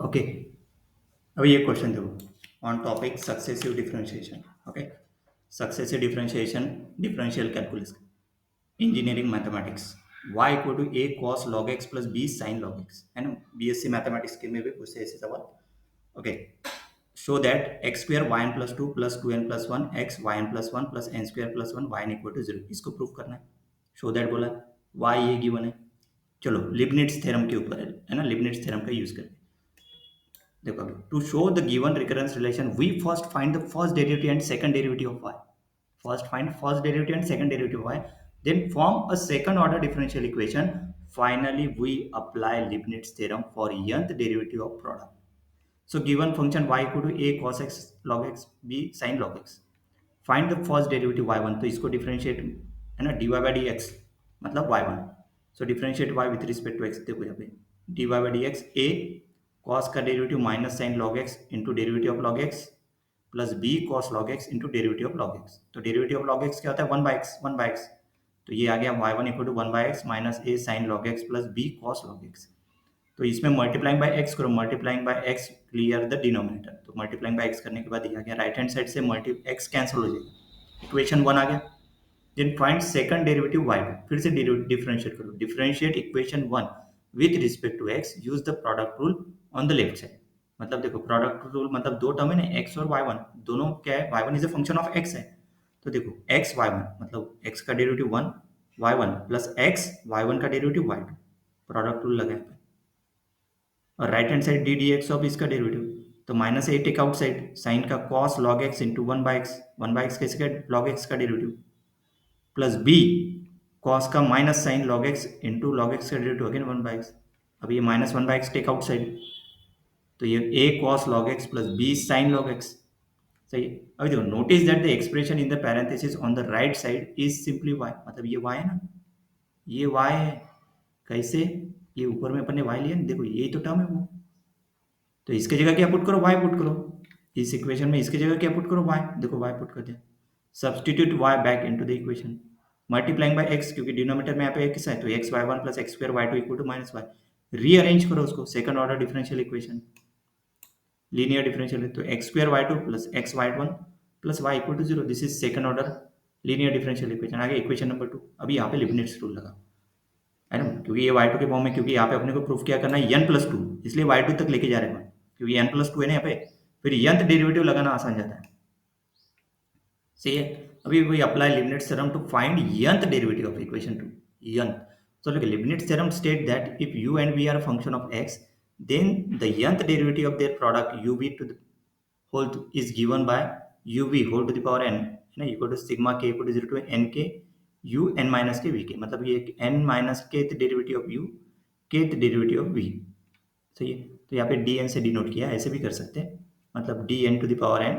Okay. अब ये question देखो on topic successive differentiation. Okay, successive differentiation, differential calculus, engineering mathematics. y equal to A cos log x plus B sine log x, है ना। BSc mathematics के में भी पूछते हैं ऐसे सवाल। Okay, show that x square y n plus two plus two n plus one x y n plus one plus n square plus one y n equal to zero. इसको prove करना है। शो दैट बोला, y ये given है। चलो लिबनिट्ज theorem के ऊपर है ना, लिबनिट्ज थ्योरम का यूज करके देखो अभी, to show the given recurrence relation we first find the first derivative and second derivative of y. First find first derivative and second derivative of y, then form a second order differential equation. Finally we apply Leibniz theorem for nth derivative of product. So given function y equal to a cos x log x b sin log x, find the first derivative y1, तो इसको differentiate है ना, dy by d x मतलब y1। So differentiate y with respect to x, देखो यहाँ पे dy by d x a cos का derivative minus sine log x into derivative of log x plus b cos log x into derivative of log x। तो derivative of log x क्या होता है, one by x, one by x. तो ये आ गया y1 equal to one by x minus a sine log x plus b cos log x। तो इसमें मल्टीप्लाइंग बाय एक्स करो, multiplying by x clear the denominator. तो multiplying by x करने के बाद ये आ गया, राइट हैंड साइड से मल्टी एक्स कैंसिल हो जाएगा, इक्वेशन वन आ गया। Then find second derivative y2, फिर से डिफरेंशिएट करो, differentiate equation one with respect to x, use the product rule on the left side. मतलब देखो प्रोडक्ट रूल मतलब दो टर्म है ना, x और y1, दोनों क्या है, y1 is a function of x है। तो देखो x y1 मतलब x का derivative one y1 plus x y1 का डेरिवेटिव y2, प्रोडक्ट रूल लगा है। और right hand side d d x of इसका डेरिवेटिव, तो minus a take out side, sine का cos log x into one by x, one by x कैसे log x का derivative, plus b cos का minus sine log x into log x का derivative again one by x. अब ये minus one by x take out side, तो ये a cos log x plus B sine log x. सही है। अभी देखो notice that the expression in the parenthesis on the right side is simply y, मतलब ये वाई है ना, ये वाई है। कैसे, ये ऊपर में अपन ने वाई लिया ना, देखो यही तो टर्म है वो। तो इसके जगह क्या पुट करो, y पुट करो। इस इक्वेशन में इसके जगह क्या पुट करो, y, देखो y पुट कर दिया। Substitute y back into the equation, multiplying by x, क्योंकि डिनोमिनेटर में यहाँ पे x है, तो x y1 plus x square y2 equal to minus y। Rearrange करो उसको, second order differential equation, linear differential है, तो x square y2 plus x y1 plus y equal to zero. This is second order linear differential equation. आगे equation number 2, अभी यहाँ पे लिबनिट्ज rule लगा है ना, क्योंकि ये y2 के फॉर्म में, क्योंकि यहाँ पे अपने को प्रूफ क्या करना है, n प्लस टू, इसलिए y2 तक लेके जा रहे हैं, क्योंकि n प्लस टू है ना यहाँ पे, फिर nth डेरिवेटिव लगाना आसान जाता है। सही है। अभी we apply Leibniz theorem to find nth derivative of equation 2, nth। So look, Leibniz theorem state that if u and v are a function of x, then the nth derivative of their product uv to the is given by uv whole to the power n, है ना, equal to sigma k equal to 0 to n k u n minus k v k, मतलब ये n minus k derivative of u k derivative of v। सही है। तो यहाँ पे dn से डिनोट किया, ऐसे भी कर सकते हैं, मतलब dn to the power n,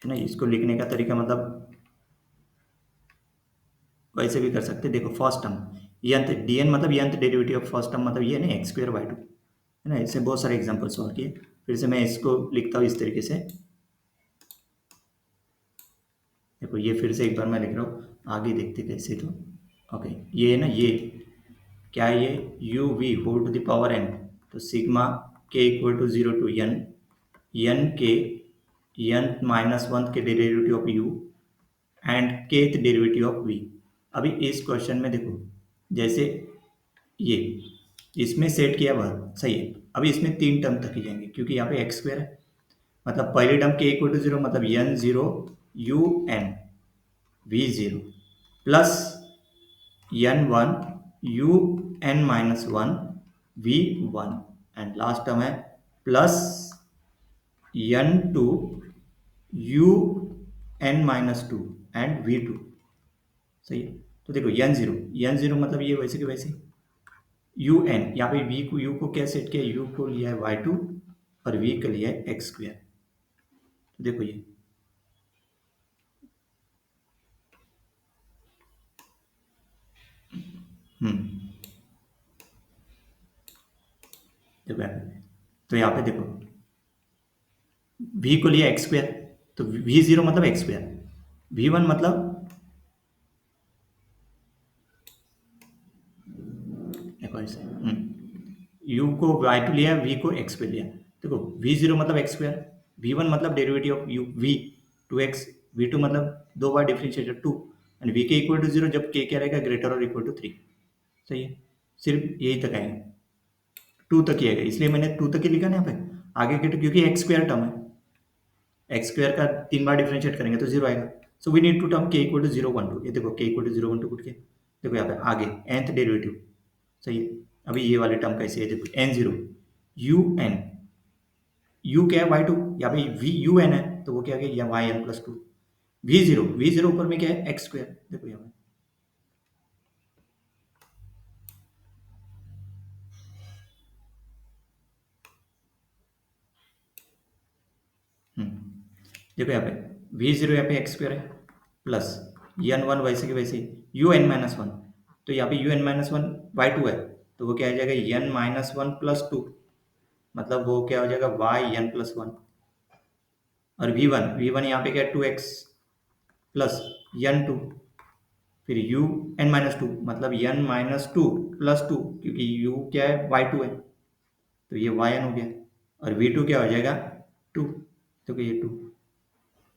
है ना। इसको लिखने का तरीका मतलब वैसे भी कर सकते हैं। देखो फर्स्ट टर्म यंत dn मतलब यंत डेरिवेटिव ऑफ फर्स्ट टर्म, मतलब ये ना एक्स स्क्वायर वाई टू, है ना। ऐसे बहुत सारे एग्जांपल सॉल्व किए। फिर से मैं इसको लिखता हूँ इस तरीके से, देखो ये फिर से एक बार मैं लिख रहा हूँ, आगे देखते कैसे। तो ओके, ये है ना, ये क्या है, ये u v whole to the power n, तो sigma k equal to 0 to n, n k n minus one k derivative of u and kth derivative of v. अभी इस क्वेश्चन में देखो, जैसे ये इसमें सेट किया वह सही है। अभी इसमें तीन टर्म तक ही जाएंगे, क्योंकि यहाँ पे एक्स स्क्वायर है, मतलब पहली टर्म के इक्वल टू जीरो, मतलब n zero u n v zero plus n one u n minus one v one, and last term है plus n two u n minus two and v two. सही है। तो देखो n zero मतलब ये वैसे के वैसे, यू एन यहाँ पे वी को, यू को क्या सेट किया, यू को लिया है वाई टू और वी को लिया है एक्स स्क्वायर। तो देखो ये देखो यहाँ पे, तो यहाँ पे देखो वी को लिया एक्स स्क्वायर, तो वी जीरो मतलब एक्स स्क्वायर, वी वन मतलब देखो ऐसे यू को वाई टू लिया, वी को एक्स पे लिया। देखो वी जीरो मतलब एक्स स्क्वायर, वी वन मतलब derivative of u v two x, v two मतलब दो बार differentiated two, and v k equal to zero जब के क्या रहेगा ग्रेटर और इक्वल टू थ्री। सही है, सिर्फ यही तक आएंगे, टू तक ही आएगा, इसलिए मैंने टू तक ही लिखा ना यहाँ पे। आगे के क्योंकि एक्स स्क्वायर टर्म है, एक्स स्क्वायर का तीन बार डिफरेंशिएट करेंगे तो जीरो आएगा। So we need to term के equal to zero one two, ये देखो k equal to zero one two put के, देखो यहाँ पे आगे nth डेरिवेटिव। सही है, अभी ये वाले टर्म कैसे है, देखो n zero u n, u क्या है वाई टू, यहाँ पे वी यू एन है तो वो क्या है y n plus two, v zero ऊपर में क्या है एक्स स्क्वायर, देखो यहाँ पे। देखो यहाँ पे वी जीरो यहाँ पे एक्स स्क्वायर है प्लस एन वन वैसे के वैसे यू एन माइनस वन, तो यहाँ पे u n minus one y two है तो वो क्या हो जाएगा n minus one plus two, मतलब वो क्या हो जाएगा वाई एन प्लस वन। और वी वन यहाँ पे क्या है two x plus n two, फिर यू एन माइनस टू मतलब n minus two plus two, क्योंकि यू क्या है वाई टू है तो ये वाई एन हो गया, और वी टू क्या हो जाएगा टू, तो ये टू,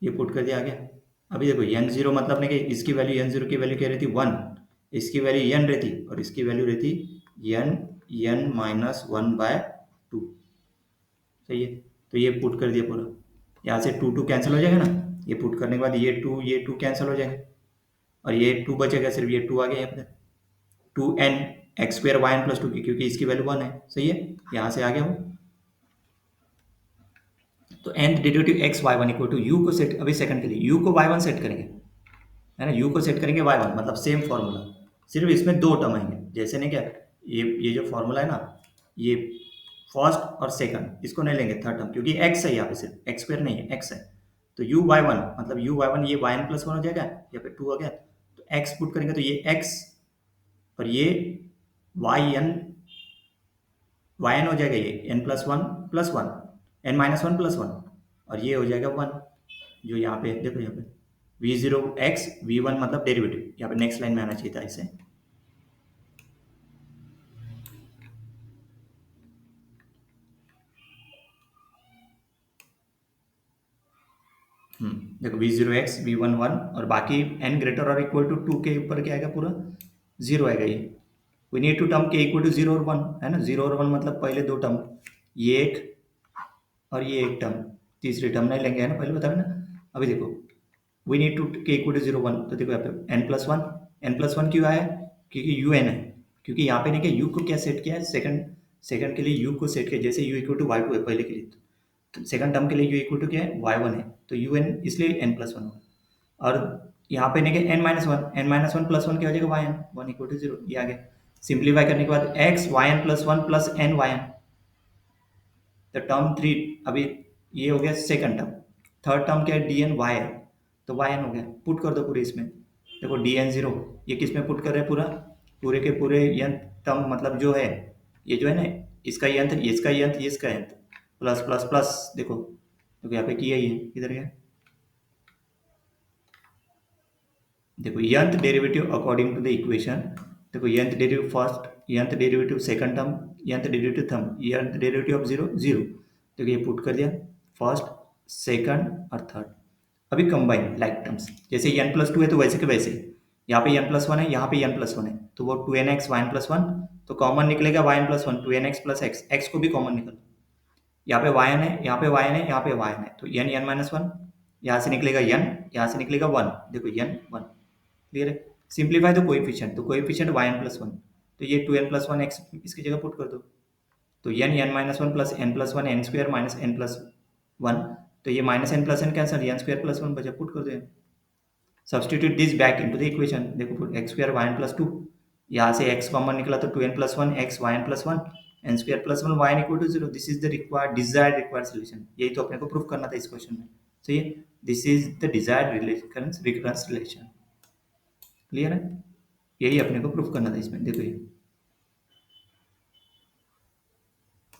ये पुट कर दिया आ गया। अभी देखो एन जीरो मतलब नहीं कि इसकी वैल्यू एन जीरो की वैल्यू क्या रहती वन, इसकी वैल्यू एन रहती और इसकी वैल्यू रहती n n minus one by two. सही है, तो ये पुट कर दिया पूरा, यहाँ से टू टू कैंसिल हो जाएगा ना, ये पुट करने के बाद ये टू कैंसिल हो जाएगा और ये टू बचेगा, सिर्फ ये टू आ गया यहाँ पे, two n x square y n plus two की, क्योंकि इसकी वैल्यू वन है। सही है, यहाँ से आ गया वो। तो nth derivative x y one equal to u को सेट, अभी सेकंड के लिए यू को वाई वन सेट करेंगे, है ना, यू को सेट करेंगे वाई वन मतलब सेम फॉर्मूला, सिर्फ इसमें दो टर्म आएंगे, जैसे नहीं क्या ये जो फॉर्मूला है ना, ये फर्स्ट और सेकंड इसको नहीं लेंगे थर्ड टर्म, क्योंकि एक्स है यहाँ पे, सिर्फ एक्स स्क्वायर नहीं है एक्स है, तो यू वाई वन मतलब यू वाई वन ये वाई एन प्लस वन हो जाएगा, यहाँ पे टू हो गया, तो एक्स पुट करेंगे तो ये एक्स और ये वाई एन हो जाएगा, ये n plus one n minus one plus one, और ये हो जाएगा वन, जो यहाँ पे देखो यहाँ पे v zero x v one मतलब डेरिवेटिव, यहाँ पे नेक्स्ट लाइन में आना चाहिए था इसे। देखो v zero x v one one, और बाकी एन ग्रेटर और इक्वल टू टू के ऊपर क्या आएगा पूरा जीरो आएगा ये। वी नीड टू टर्म के इक्वल टू जीरो और वन, है ना, जीरो और वन मतलब पहले दो टर्म, ये एक और ये एक टर्म, तीसरी टर्म नहीं लेंगे, है ना, पहले बता ना। अभी देखो वी नीड टू के इक्वल टू जीरो वन, तो देखो यहाँ पे एन प्लस वन क्यों आया है, क्योंकि यू एन है, क्योंकि यहाँ पे नहीं कि यू को क्या सेट किया है, सेकंड सेकंड के लिए यू को सेट किया, जैसे u equal to y two है पहले के लिए, तो सेकंड टर्म के लिए यू इक्वल टू क्या है वाई वन है, तो यू एन इसलिए एन प्लस वन होगा। और यहाँ पे नहीं कि n minus one plus one क्या हो जाएगा y n one equal to zero, ये आ गया। सिंप्लीफाई करने के बाद x y n plus one plus n y n, तो टर्म थ्री, अभी ये हो गया सेकंड टर्म, थर्ड टर्म क्या है डी एन वाई है, तो वाई एन हो गया, पुट कर दो पूरे इसमें। देखो डी एन जीरो, ये किस में पुट कर रहे हैं पूरा, पूरे के पूरे यंत्र टर्म मतलब जो है ये जो है ना, इसका यंत्र इसका यंत्र ये इसका यंत्र प्लस प्लस प्लस, देखो देखो यहाँ पे किया ही है, किधर गया, देखो nth derivative according to the equation, देखो nth derivative first, nth derivative second term, nth derivative third, nth derivative of zero zero, देखो ये पुट कर दिया फर्स्ट सेकंड और थर्ड। अभी कंबाइन लाइक टर्म्स, जैसे एन प्लस टू है तो वैसे के वैसे, यहाँ पे एन प्लस वन है, यहाँ पे एन प्लस वन है, तो वो two n x y n plus one, तो कॉमन निकलेगा y n plus one, two n x plus x, x को भी कॉमन निकल, यहाँ पे वाई एन है, यहाँ पे वाई एन है, यहाँ पे वाई एन है, तो एन एन माइनस वन, यहाँ से निकलेगा एन, यहाँ से निकलेगा वन, देखो एन वन, क्लियर है। सिंप्लीफाई द कोएफिशिएंट, तो coefficient y n plus one, तो ये two n plus one x इसकी जगह पुट कर दो, तो n minus one plus n plus one n square minus n plus one, तो ये minus n plus n cancel, n square plus one बचा, पुट कर दो। Substitute this back into the equation, देखो x square y n plus to, यहाँ से x common निकला तो two n plus one x y n plus one n square plus one y n equal to zero, this is the required desired required solution, यही तो अपने को proof करना था इस क्वेश्चन में। सही है, this is the desired recurrence relation, clear है, यही अपने को प्रूफ करना था इसमें, देखो ये